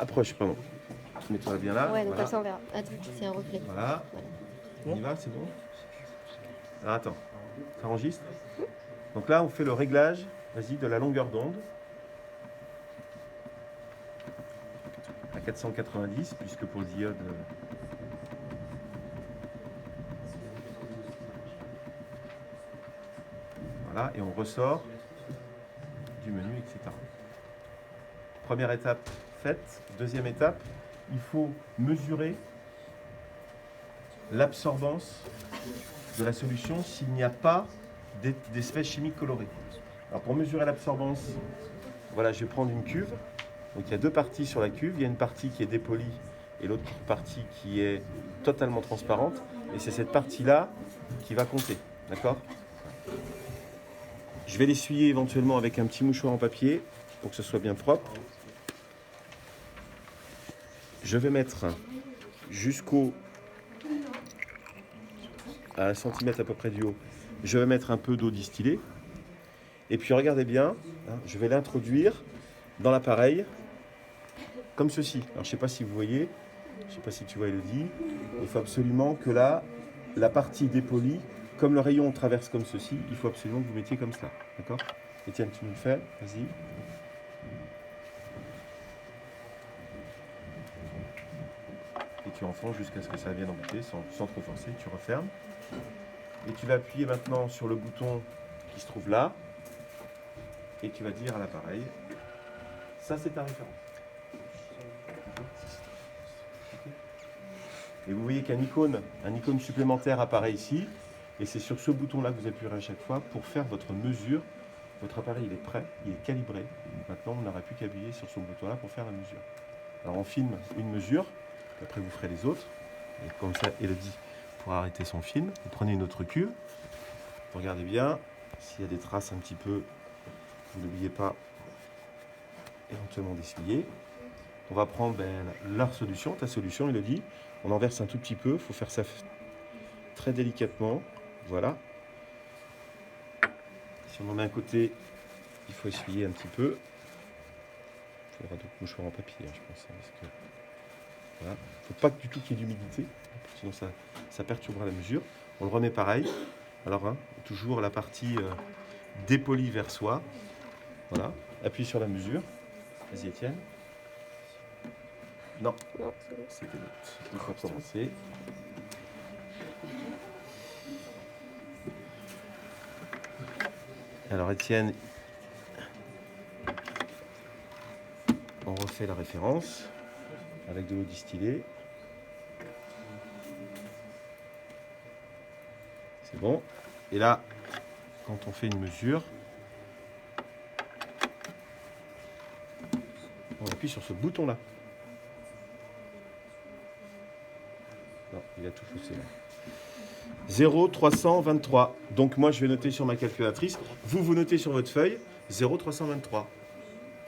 approche, pardon. Mets-toi bien là. Ouais, donc Voilà. comme ça on verra. Attends, c'est un reflet. Voilà. On y va, c'est bon. Alors attends, ça enregistre. Donc là, on fait le réglage, vas-y, de la longueur d'onde à 490, puisque pour le diode, voilà, et on ressort du menu, etc. Première étape faite. Deuxième étape, il faut mesurer l'absorbance de la solution s'il n'y a pas d'espèces chimiques colorées. Alors pour mesurer l'absorbance, voilà, je vais prendre une cuve. Donc il y a deux parties sur la cuve. Il y a une partie qui est dépolie et l'autre partie qui est totalement transparente. Et c'est cette partie-là qui va compter. D'accord ? Je vais l'essuyer éventuellement avec un petit mouchoir en papier pour que ce soit bien propre. Je vais mettre à 1 cm à peu près du haut, je vais mettre un peu d'eau distillée. Et puis regardez bien, hein, je vais l'introduire dans l'appareil comme ceci. Alors je ne sais pas si vous voyez, je ne sais pas si tu vois Elodie, il faut absolument que là, la partie dépolie, comme le rayon traverse comme ceci, il faut absolument que vous mettiez comme cela. D'accord ? Étienne, tu me le fais, vas-y. Et tu enfonces jusqu'à ce que ça vienne embouter sans trop forcer, tu refermes. Et tu vas appuyer maintenant sur le bouton qui se trouve là. Et tu vas dire à l'appareil, ça c'est ta référence. Et vous voyez qu'un icône supplémentaire apparaît ici. Et c'est sur ce bouton-là que vous appuierez à chaque fois pour faire votre mesure. Votre appareil il est prêt, il est calibré. Maintenant, on n'aura plus qu'à appuyer sur ce bouton-là pour faire la mesure. Alors on filme une mesure, après vous ferez les autres. Et comme ça, Elodie pourra arrêter son film. Vous prenez une autre cuve. Vous regardez bien. S'il y a des traces un petit peu, vous n'oubliez pas éventuellement d'essuyer. On va prendre leur solution, ta solution, Elodie. On en verse un tout petit peu. Il faut faire ça très délicatement. Voilà. Si on en met un côté, il faut essuyer un petit peu. Il faudra d'autres mouchoirs en papier, je pense. Parce que, voilà. Il ne faut pas du tout qu'il y ait d'humidité. Sinon, ça perturbera la mesure. On le remet pareil. Alors, hein, toujours la partie dépolie vers soi. Voilà. Appuie sur la mesure. Vas-y, Étienne. Non, c'était l'autre. Il faut recommencer. Alors, Étienne, on refait la référence avec de l'eau distillée. C'est bon. Et là, quand on fait une mesure, on appuie sur ce bouton-là. Non, il a tout faussé là. 0,323. Donc moi, je vais noter sur ma calculatrice. Vous notez sur votre feuille 0,323.